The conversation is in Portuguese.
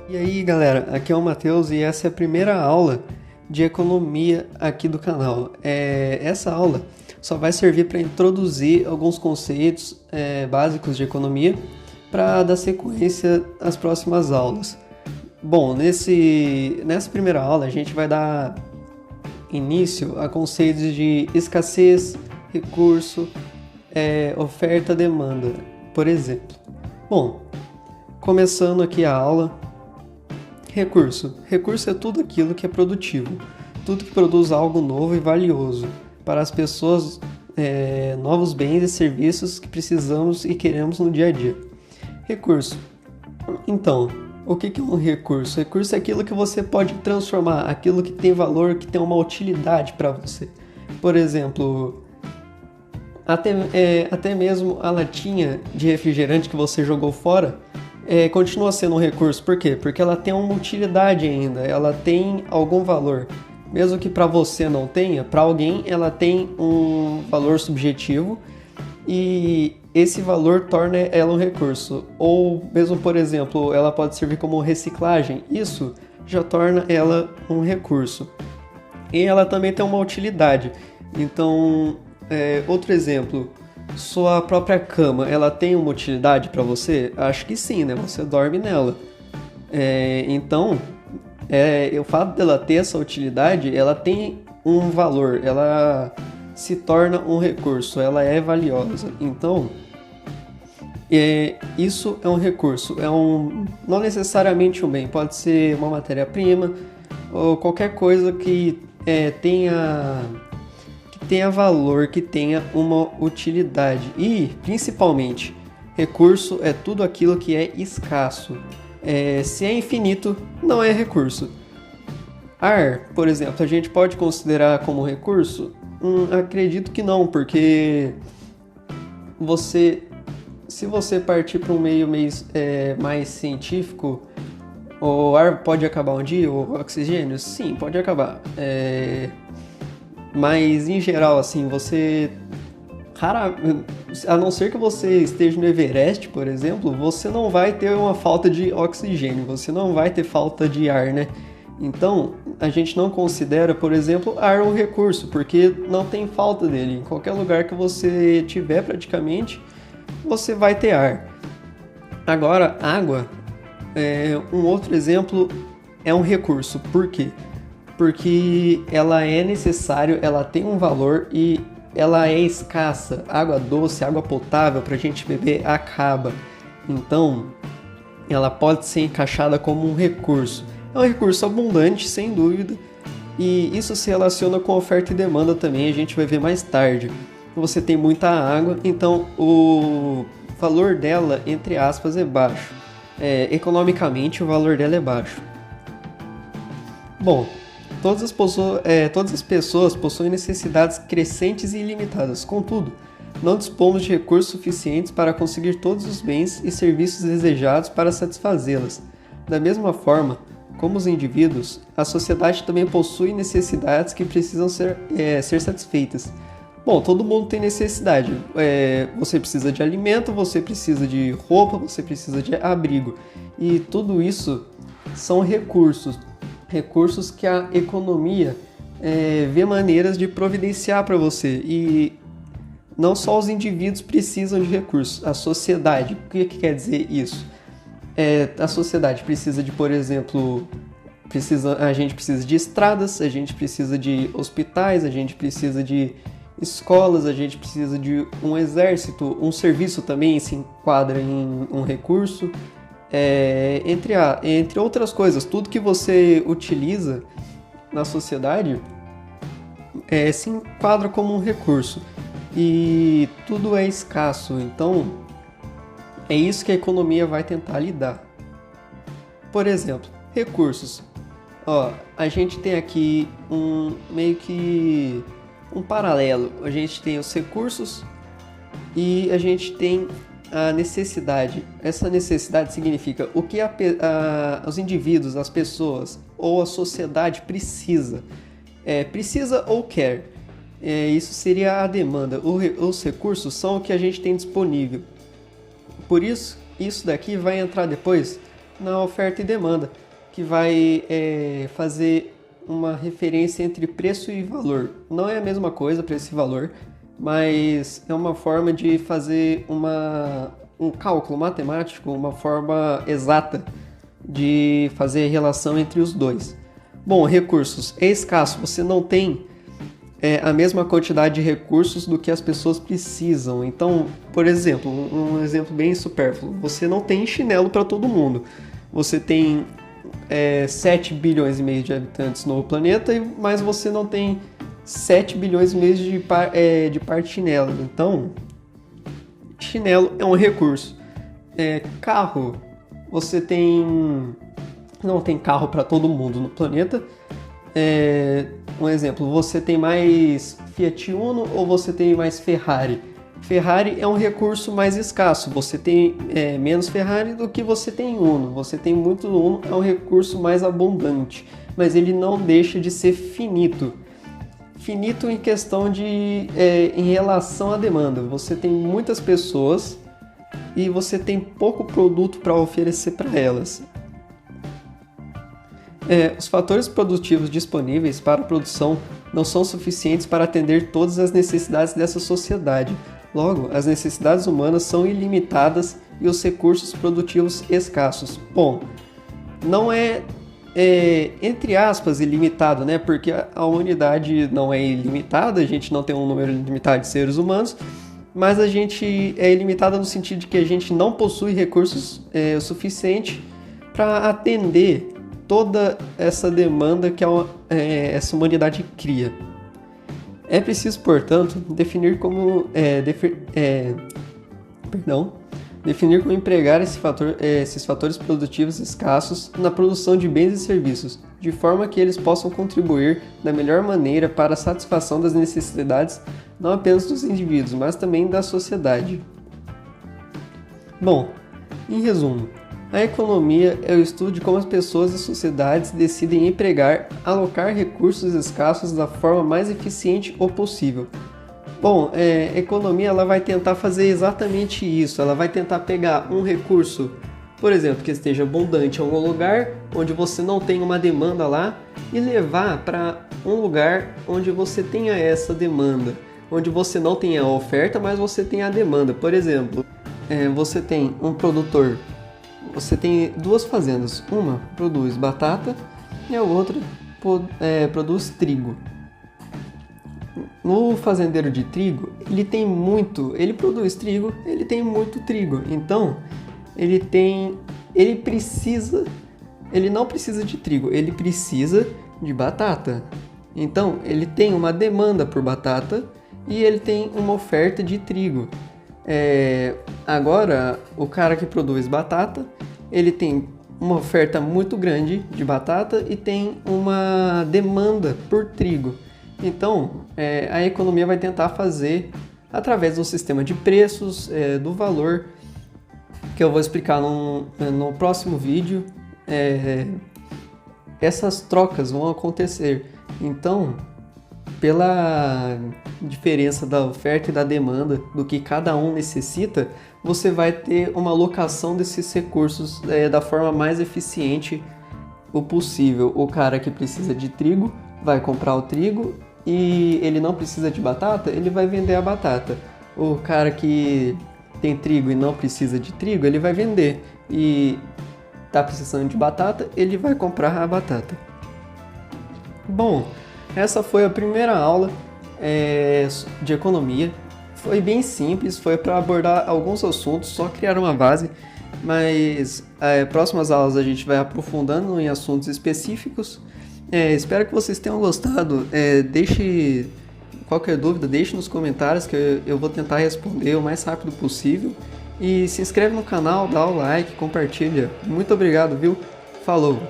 E aí, galera, aqui é o Matheus e essa é a primeira aula de economia aqui do canal. Essa aula só vai servir para introduzir alguns conceitos básicos de economia para dar sequência às próximas aulas. Bom, nessa primeira aula a gente vai dar início a conceitos de escassez, recurso, oferta, demanda, por exemplo. Bom, começando aqui a aula. Recurso. Recurso é tudo aquilo que é produtivo, tudo que produz algo novo e valioso para as pessoas, novos bens e serviços que precisamos e queremos no dia a dia. Recurso. Então, o que é um recurso? Recurso é aquilo que você pode transformar, aquilo que tem valor, que tem uma utilidade para você. Por exemplo, até mesmo a latinha de refrigerante que você jogou fora continua sendo um recurso. Por quê? Porque ela tem uma utilidade ainda, ela tem algum valor. Mesmo que para você não tenha, para alguém ela tem um valor subjetivo e esse valor torna ela um recurso. Ou mesmo, por exemplo, ela pode servir como reciclagem, isso já torna ela um recurso. E ela também tem uma utilidade. Então, outro exemplo, sua própria cama, ela tem uma utilidade para você? Acho que sim, né? Você dorme nela. Então, o fato dela ter essa utilidade, ela tem um valor, ela se torna um recurso, ela é valiosa. Então, isso é um recurso, não necessariamente um bem, pode ser uma matéria-prima ou qualquer coisa que tenha valor, que tenha uma utilidade. E, principalmente, recurso é tudo aquilo que é escasso. Se é infinito, não é recurso. Ar, por exemplo, a gente pode considerar como recurso? Acredito que não, porque se você partir para um meio mais científico, o ar pode acabar um dia, o oxigênio? Sim, pode acabar. Mas, em geral, assim, a não ser que você esteja no Everest, por exemplo, você não vai ter uma falta de oxigênio, você não vai ter falta de ar, né? Então, a gente não considera, por exemplo, ar um recurso, porque não tem falta dele. Em qualquer lugar que você tiver, praticamente, você vai ter ar. Agora, água, um outro exemplo, é um recurso. Por quê? Porque ela é necessária, ela tem um valor e ela é escassa. Água doce, água potável para a gente beber acaba. Então, ela pode ser encaixada como um recurso. É um recurso abundante, sem dúvida, e isso se relaciona com oferta e demanda também, a gente vai ver mais tarde. Você tem muita água, então o valor dela, entre aspas, é baixo. Economicamente, o valor dela é baixo. Bom, todas as pessoas possuem necessidades crescentes e ilimitadas. Contudo, não dispomos de recursos suficientes para conseguir todos os bens e serviços desejados para satisfazê-las. Da mesma forma, como os indivíduos, a sociedade também possui necessidades que precisam ser satisfeitas. Bom, todo mundo tem necessidade. Você precisa de alimento, você precisa de roupa, você precisa de abrigo. E tudo isso são recursos. Recursos que a economia vê maneiras de providenciar para você. E não só os indivíduos precisam de recursos, a sociedade. O que quer dizer isso? A sociedade precisa de, por exemplo, a gente precisa de estradas, a gente precisa de hospitais, a gente precisa de escolas, a gente precisa de um exército, um serviço também se enquadra em um recurso. Entre outras coisas, tudo que você utiliza na sociedade se enquadra como um recurso e tudo é escasso, então é isso que a economia vai tentar lidar. Por exemplo, recursos. A gente tem aqui meio que um paralelo. A gente tem os recursos e a gente tem a necessidade. Essa necessidade significa o que os indivíduos, as pessoas ou a sociedade precisa. Precisa ou quer. Isso seria a demanda. Os recursos são o que a gente tem disponível. Por isso, isso daqui vai entrar depois na oferta e demanda, que vai fazer uma referência entre preço e valor. Não é a mesma coisa, preço e valor, mas é uma forma de fazer um cálculo matemático, uma forma exata de fazer relação entre os dois. Bom, recursos é escasso, você não tem a mesma quantidade de recursos do que as pessoas precisam. Então, por exemplo, um exemplo bem supérfluo, você não tem chinelo para todo mundo. Você tem 7 bilhões e meio de habitantes no planeta, mas você não tem 7 bilhões e meio de par de chinelo. Então, chinelo é um recurso. Carro, você não tem carro para todo mundo no planeta. Um exemplo, você tem mais Fiat Uno ou você tem mais Ferrari? Ferrari é um recurso mais escasso, você tem menos Ferrari do que você tem Uno. Você tem muito Uno, é um recurso mais abundante, mas ele não deixa de ser finito. Finito em questão em relação à demanda. Você tem muitas pessoas e você tem pouco produto para oferecer para elas. Os fatores produtivos disponíveis para a produção não são suficientes para atender todas as necessidades dessa sociedade. Logo, as necessidades humanas são ilimitadas e os recursos produtivos escassos. Bom, não entre aspas, ilimitado, né? Porque a humanidade não é ilimitada, a gente não tem um número ilimitado de seres humanos, mas a gente é ilimitada no sentido de que a gente não possui recursos o suficiente para atender toda essa demanda que essa humanidade cria. É preciso, portanto, definir como empregar esses fatores produtivos escassos na produção de bens e serviços, de forma que eles possam contribuir da melhor maneira para a satisfação das necessidades não apenas dos indivíduos, mas também da sociedade. Bom, em resumo, a economia é o estudo de como as pessoas e sociedades decidem alocar recursos escassos da forma mais eficiente ou possível. Bom, a economia ela vai tentar fazer exatamente isso. Ela vai tentar pegar um recurso, por exemplo, que esteja abundante em algum lugar, onde você não tem uma demanda lá, e levar para um lugar onde você tenha essa demanda, onde você não tenha a oferta, mas você tem a demanda. Por exemplo, você tem um produtor. Você tem duas fazendas, uma produz batata e a outra produz trigo. No fazendeiro de trigo, ele produz trigo, ele tem muito trigo. Então, ele não precisa de trigo, ele precisa de batata. Então, ele tem uma demanda por batata e ele tem uma oferta de trigo. Agora, o cara que produz batata, ele tem uma oferta muito grande de batata e tem uma demanda por trigo. Então, a economia vai tentar fazer através do sistema de preços, do valor, que eu vou explicar no próximo vídeo. Essas trocas vão acontecer. Então, pela diferença da oferta e da demanda, do que cada um necessita, você vai ter uma alocação desses recursos da forma mais eficiente possível. O cara que precisa de trigo vai comprar o trigo e ele não precisa de batata, ele vai vender a batata. O cara que tem trigo e não precisa de trigo, ele vai vender. E está precisando de batata, ele vai comprar a batata. Bom, essa foi a primeira aula de economia. Foi bem simples, foi para abordar alguns assuntos, só criar uma base, mas próximas aulas a gente vai aprofundando em assuntos específicos. Espero que vocês tenham gostado. Deixe qualquer dúvida, deixe nos comentários que eu vou tentar responder o mais rápido possível. E se inscreve no canal, dá o like, compartilha. Muito obrigado, viu? Falou!